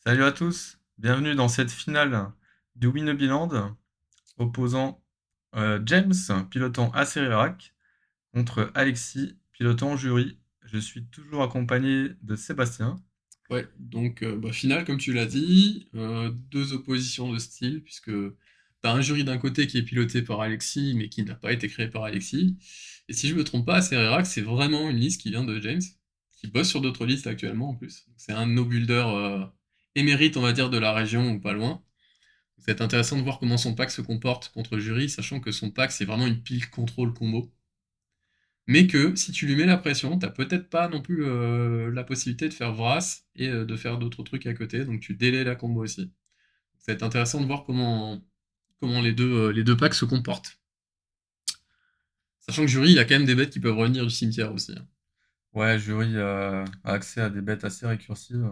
Salut à tous, bienvenue dans cette finale du Winnowland opposant James pilotant Acerirak contre Alexis pilotant Jury. Je suis toujours accompagné de Sébastien. Ouais, donc finale, comme tu l'as dit, deux oppositions de style, puisque t'as un jury d'un côté qui est piloté par Alexis, mais qui n'a pas été créé par Alexis. Et si je me trompe pas, Sererac, c'est vraiment une liste qui vient de James, qui bosse sur d'autres listes actuellement en plus. C'est un no builder émérite, on va dire, de la région ou pas loin. C'est intéressant de voir comment son pack se comporte contre le jury, sachant que son pack c'est vraiment une pile contrôle combo. Mais que si tu lui mets la pression, t'as peut-être pas non plus la possibilité de faire Vras et de faire d'autres trucs à côté, donc tu délais la combo aussi. Ça va être intéressant de voir comment les deux packs se comportent. Sachant que Jury, il a quand même des bêtes qui peuvent revenir du cimetière aussi, hein. Ouais, Jury a accès à des bêtes assez récursives.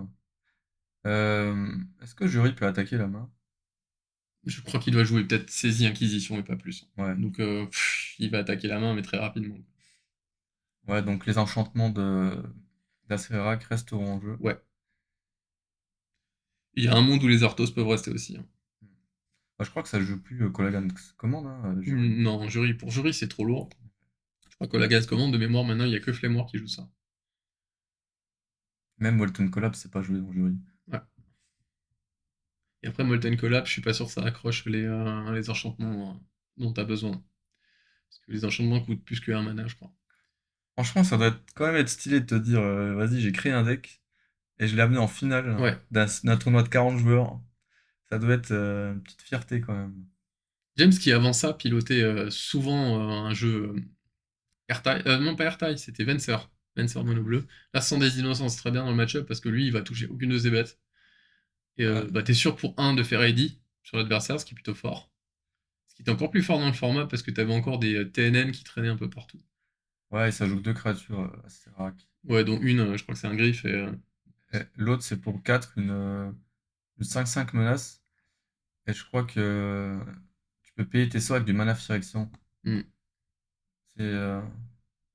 Est-ce que Jury peut attaquer la main? Je crois qu'il doit jouer peut-être saisie Inquisition et pas plus. Ouais. Donc il va attaquer la main, mais très rapidement. Ouais, donc les enchantements de d'Acerirak resteront en jeu. Ouais. Il y a un monde où les Arthos peuvent rester aussi, hein. Bah, je crois que ça joue plus Colagan's Command, hein, Jury. Non, Jury, pour Jury, c'est trop lourd. Je crois que la gaz commande de mémoire, maintenant, il y a que Flamework qui joue ça. Même Molten Collapse, c'est pas joué dans Jury. Ouais. Et après Molten Collapse, je suis pas sûr que ça accroche les enchantements dont t'as besoin. Parce que les enchantements coûtent plus que un mana, je crois. Franchement, ça doit quand même être stylé de te dire, vas-y, j'ai créé un deck et je l'ai amené en finale Ouais. d'un tournoi de 40 joueurs. Ça doit être une petite fierté quand même. James qui avant ça pilotait souvent un jeu Airtile, non pas Airtile, c'était Vencer. Vencer mono bleu. Là, sans des innocents, c'est très bien dans le match-up parce que lui, il va toucher aucune de ses bêtes. Et Ah, bah, t'es sûr pour un de faire AD sur l'adversaire, ce qui est plutôt fort. Ce qui est encore plus fort dans le format parce que t'avais encore des TNN qui traînaient un peu partout. ouais, et ça joue que deux créatures assez rares. Ouais, dont une, je crois que c'est un griffe. Et l'autre, c'est pour 4 une 5/5 menace. Et je crois que tu peux payer tes sorts avec du mana Phyrexian. Hmm. C'est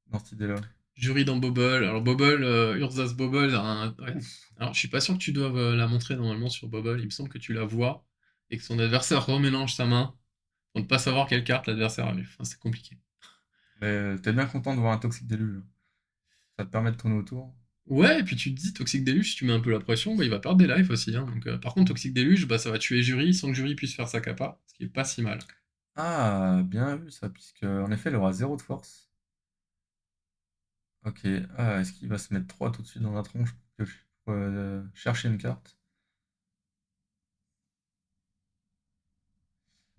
dans cette idée-là. Jury dans Bobble. Alors Bobble, Urza's Bobble, ouais. Alors je suis pas sûr que tu doives la montrer normalement sur Bobble. Il me semble que tu la vois et que son adversaire remélange sa main pour ne pas savoir quelle carte l'adversaire a vu. Enfin, c'est compliqué. Mais t'es bien content de voir un Toxic Déluge. Ça te permet de tourner autour. Ouais, et puis tu te dis Toxic Deluge, si tu mets un peu la pression, bah, il va perdre des lives aussi, hein. Donc, par contre, Toxic Deluge, bah, ça va tuer Jury sans que Jury puisse faire sa capa, ce qui est pas si mal. Ah, bien vu ça, puisque en effet, il aura zéro de force. Ok. Ah, est-ce qu'il va se mettre 3 tout de suite dans la tronche pour chercher une carte?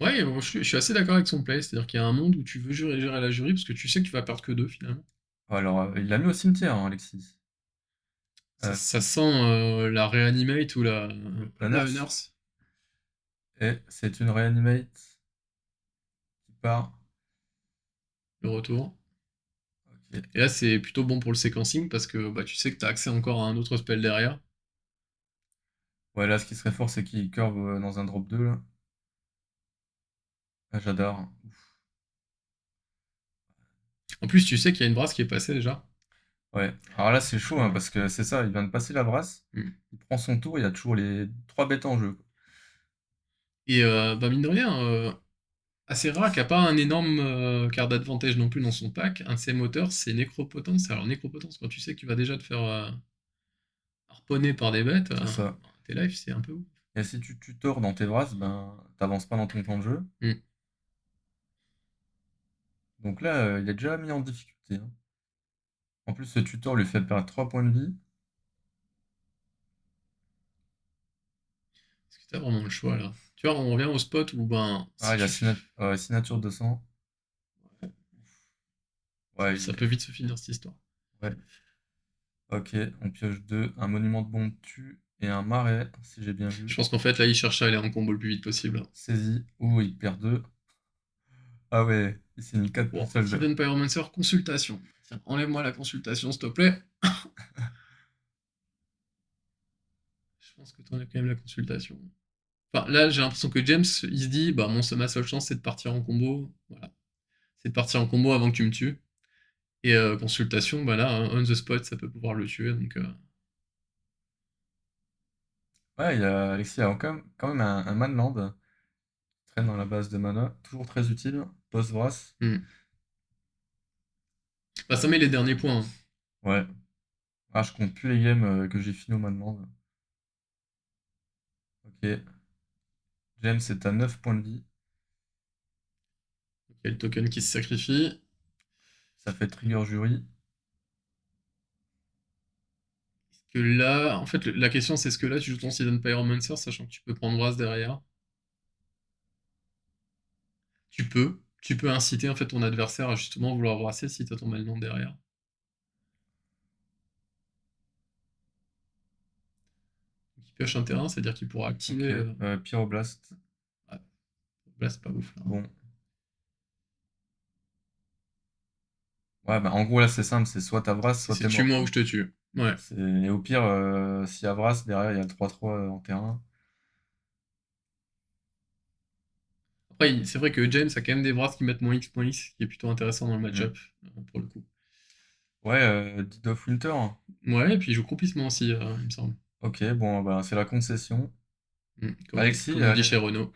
Ouais, bon, je suis assez d'accord avec son play, c'est-à-dire qu'il y a un monde où tu veux gérer la Jury parce que tu sais que tu vas perdre que deux finalement. Alors, il l'a mis au cimetière, hein, Alexis. Euh, Ça sent la Reanimate ou la la nurse. Nurse. Et c'est une reanimate qui part. Le retour. Ok. Et là, c'est plutôt bon pour le sequencing parce que bah, tu sais que tu as accès encore à un autre spell derrière. Ouais, là, ce qui serait fort, c'est qu'il curve dans un drop 2 là. Ah, j'adore. En plus, tu sais qu'il y a une brasse qui est passée déjà. Ouais. Alors là, c'est chaud, hein, Voilà. parce que c'est ça, il vient de passer la brasse. Mm. Il prend son tour, il y a toujours les 3 bêtes en jeu, quoi. Et bah, mine de rien, assez rare qui a pas un énorme card d'advantage non plus dans son pack. Un de ses moteurs, c'est Nécropotence. Alors, Nécropotence, quand tu sais que tu vas déjà te faire harponner par des bêtes, C'est ça. tes lives, c'est un peu ouf. Et si tu tutors dans tes brasses, ben, t'avances pas dans ton temps de jeu. Mm. Donc là, il est déjà mis en difficulté, hein. En plus, ce tutor lui fait perdre 3 points de vie. Est-ce que t'as vraiment le choix là? Tu vois, on revient au spot où, ben, Ah, si il a tu. signature de sang. Ouais, Ça peut vite se finir cette histoire. ouais. Ok, on pioche 2, un monument de bombe tue et un marais, si j'ai bien Je vu. pense qu'en fait, là, il cherche à aller en combo le plus vite possible. Saisi. Ouh, il perd 2. Ah ouais, il s'est mis 4 Bon, pulsages. Raven Pyromancer, consultation. Tiens, enlève-moi la consultation, s'il te plaît. Je pense que t'en as quand même la consultation. Enfin, là, j'ai l'impression que James, il se dit, bah, ma seule chance, c'est de partir en combo. Voilà. C'est de partir en combo avant que tu me tues. Et consultation, bah là, on the spot, ça peut pouvoir le tuer. Donc, Ouais, Alexis a quand même un Manland qui traîne dans la base de mana, toujours très utile. Post-Vras. Hmm. Bah, ça met les derniers points, hein. Ouais. Ah, je compte plus les games que j'ai fini au Manland. Ok. James est à 9 points de vie. Ok, le token qui se sacrifie. Ça fait trigger jury. Que là, en fait, la question c'est est-ce que là tu joues ton Season Pyromancer, sachant que tu peux prendre Brass derrière. Tu peux inciter en fait ton adversaire à justement vouloir brasser si t'as ton Malland derrière. Donc il pioche un terrain, c'est-à-dire qu'il pourra Ok. activer. Pyroblast. Ouais, là c'est pas ouf là. Bon. Ouais, bah en gros là c'est simple, c'est soit t'Avras, soit C'est t'es mort tue-moi ou quoi. je te tue. Ouais. Et au pire, si Avras, derrière il y a le 3-3 en terrain. Après, c'est vrai que James a quand même des brasses qui mettent -X, ce qui est plutôt intéressant dans le Hmm. match-up, pour le coup. Ouais, Deed of Winter. Ouais, et puis il joue croupissement aussi, il me semble. Ok, bon bah c'est la concession. Alexis, Comme on dit chez Renault.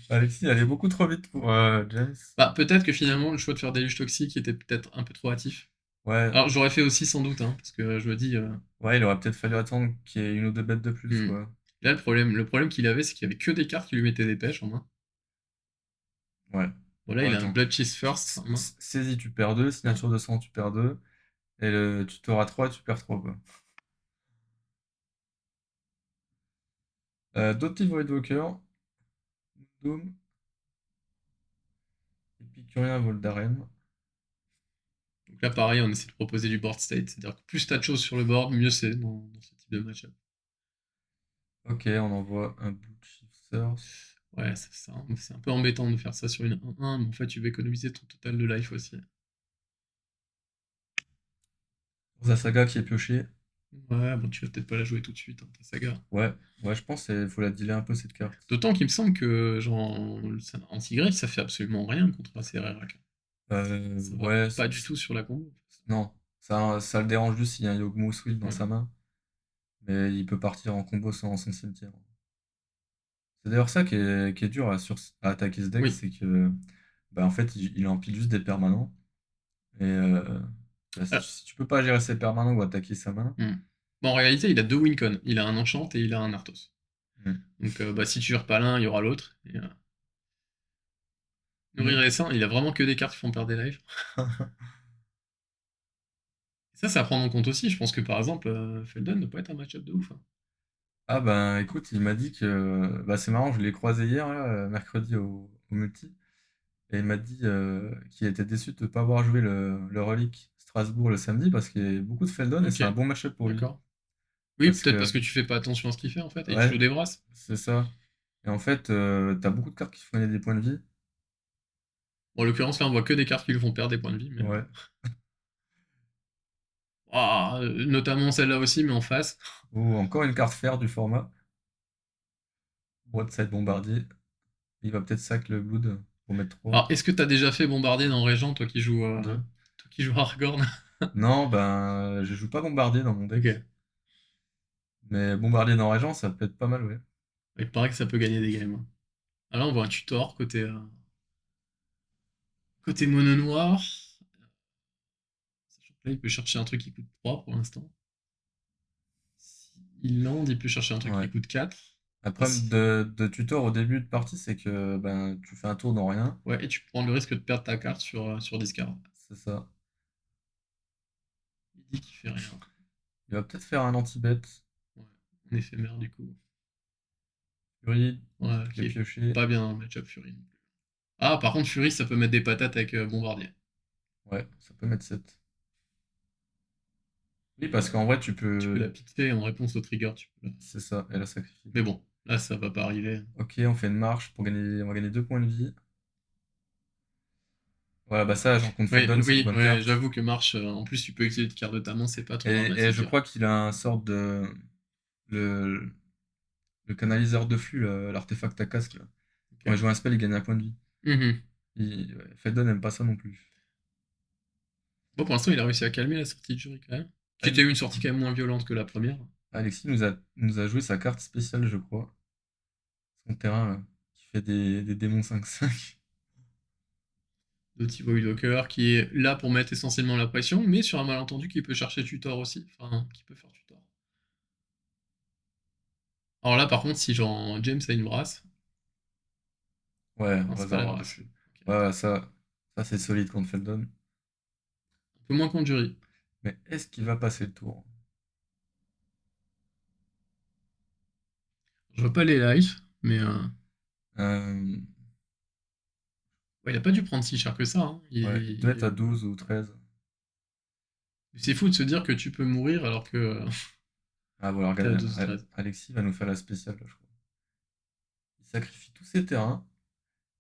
Alexis allait beaucoup trop vite pour James. Bah, peut-être que finalement, le choix de faire Déluge Toxique était peut-être un peu trop hâtif. Ouais, Alors, j'aurais fait aussi sans doute, hein, parce que je me dis. ouais, il aurait peut-être fallu attendre qu'il y ait une ou deux bêtes de plus, Hmm. quoi. Là, le problème qu'il avait, c'est qu'il y avait que des cartes qui lui mettaient des pêches en main. Ouais. Voilà, Ouais, il a un attends. Blood Cheese First en main. Saisie, tu perds 2. Ouais. Signature de sang, tu perds 2. Et le tutorat 3, tu perds 3, quoi. D'autres Voidwalker, Doom, Épicurien, Voldaren. Donc là, pareil, on essaie de proposer du board state. C'est-à-dire que plus t'as de choses sur le board, mieux c'est dans ce type de match-up. Ok, on envoie un Blue Shifters. Ouais, c'est un peu embêtant de faire ça sur une 1-1, mais en fait, tu vas économiser ton total de life aussi. Urza Saga qui est pioché. Ouais, bon, tu vas peut-être pas la jouer tout de suite, hein, ta saga. Ouais, ouais, je pense qu'il faut la dealer un peu cette carte. D'autant qu'il me semble que, genre, anti-grave, ça fait absolument rien contre la CRRAK. Ça va Ouais, pas du tout sur la combo. non, ça le dérange juste s'il y a un Yogg-Moth Swift dans Ouais. sa main. Mais il peut partir en combo sans son cimetière. C'est d'ailleurs ça qui est dur à attaquer ce deck, Oui. c'est que bah, en fait il empile juste des permanents. Et bah, si, Ah, si tu peux pas gérer ses permanents ou attaquer sa main, hmm. Bon, en réalité, il a deux Wincon. Il a un Enchant et il a un Arthos. hmm. Donc, bah, si tu gères pas l'un, il y aura l'autre. Et, Nourrir Hmm. et Saint, il a vraiment que des cartes qui font perdre des lives. Et ça, c'est à prendre en compte aussi. Je pense que par exemple, Felden ne peut pas être un match-up de ouf, hein. Ah ben écoute, il m'a dit que bah, c'est marrant, je l'ai croisé hier, là, mercredi au multi, et il m'a dit qu'il était déçu de ne pas avoir joué le Relic Strasbourg le samedi parce qu'il y a beaucoup de Feldon et Ok, c'est un bon match-up pour lui. d'accord. Oui, Parce peut-être que parce que tu fais pas attention à ce qu'il fait en fait, et tu ouais, joues des brasses. c'est ça. Et en fait, t'as beaucoup de cartes qui font gagner des points de vie. Bon, en l'occurrence, là, on voit que des cartes qui lui font perdre des points de vie, mais. Ouais. Notamment celle-là aussi, mais en face. Ou encore une carte fer du format. Broadside Bombardier. Il va peut-être sac le Blood pour mettre 3. Alors, est-ce que t'as déjà fait bombarder dans Régent, Deux. toi qui joues Aragorn? Non, ben je joue pas Bombardier dans mon deck. Ok. Mais Bombardier dans Régent, ça peut être pas mal, ouais. Il paraît que ça peut gagner des games, hein. Alors, on voit un tutor côté mono noir. Sachant que là, il peut chercher un truc qui coûte 3 pour l'instant. S'il land, il peut chercher un truc Ouais. qui coûte 4. Le Ah, problème de tutor au début de partie, c'est que ben tu fais un tour dans rien. ouais, et tu prends le risque de perdre ta carte sur discard. C'est ça. Il dit qu'il fait rien. Il va peut-être faire un anti-bet. Ouais, en éphémère du coup. Fury, Ouais, qui est qui est pioché. pas bien un match-up Fury non plus. Ah, par contre, Fury, ça peut mettre des patates avec Bombardier. Ouais, ça peut mettre 7. Oui, parce Ouais, qu'en vrai, tu tu peux la peux. pixer en réponse au trigger. C'est ça, elle a sacrifié. Mais bon, là, ça va pas arriver. Ok, on fait une marche pour gagner. On va gagner 2 points de vie. Voilà, bah ça, j'en compte Oui, Feldon, c'est une oui, bonne ouais, carte. j'avoue que Marche, en plus, tu peux utiliser une carte de ta main, c'est pas trop Et dramatique, je hein. crois qu'il a un sorte de. Le, le canaliseur de flux, l'artefact à casque. Là. Quand il Ok. joue un spell, il gagne un point de vie. Mhm. Ouais, Feldon n'aime pas ça non plus. Bon, pour l'instant, il a réussi à calmer la sortie de jury quand même. Qui Ah, était une sortie quand même moins violente que la première. Alexis nous a joué sa carte spéciale, je crois. Son terrain, là, qui fait des démons 5-5. De type Voidwalker, qui est là pour mettre essentiellement la pression, mais sur un malentendu qui peut chercher tutor aussi, enfin, qui peut faire tutor. Alors là, par contre, si genre James a une brasse, Ouais, non, on va c'est pas la avoir brasse. dessus. Ok. Ouais, ça c'est solide contre Feldon. Un peu moins contre Jury. Mais est-ce qu'il va passer le tour? Je vois pas les lives, mais Euh, ouais, il a pas dû prendre si cher que ça, hein. ouais, il doit être à 12 ou 13. C'est fou de se dire que tu peux mourir alors que Ah voilà, t'es à regarde, 12-13. Alexis va nous faire la spéciale, là, je crois. Il sacrifie tous ses terrains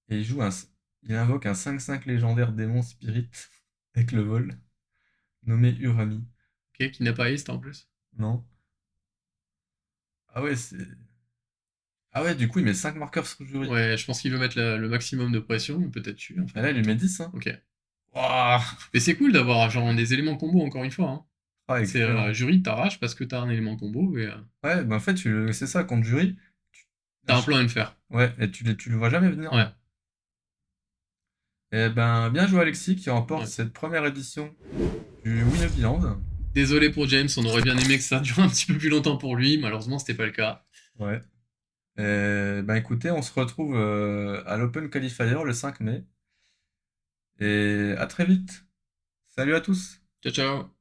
et il invoque un 5-5 légendaire démon spirit avec le vol, nommé Urami. Ok, qui n'a pas haste en plus. Non? Ah ouais, c'est. Ah ouais, du coup, il met 5 marqueurs sur jury. Ouais, je pense qu'il veut mettre le maximum de pression, mais peut-être tuer en Et fait. là, il lui met Attends. 10, hein. Ok. Wouah. Mais c'est cool d'avoir genre des éléments combo encore une fois, hein. Ah, C'est excellent. jury, t'arraches parce que t'as un élément combo et Ouais, bah en fait, c'est ça, contre jury. tu- à t'as un ch- plan à me faire. Ouais, et tu le vois jamais venir, Ouais, là. Eh ben, bien joué, Alexis, qui remporte ouais. cette première édition du Winnowland. Désolé pour James, on aurait bien aimé que ça dure un petit peu plus longtemps pour lui, malheureusement c'était pas le cas. Ouais. Ben écoutez, on se retrouve à l'Open Qualifier le 5 mai. Et à très vite. Salut à tous. Ciao ciao!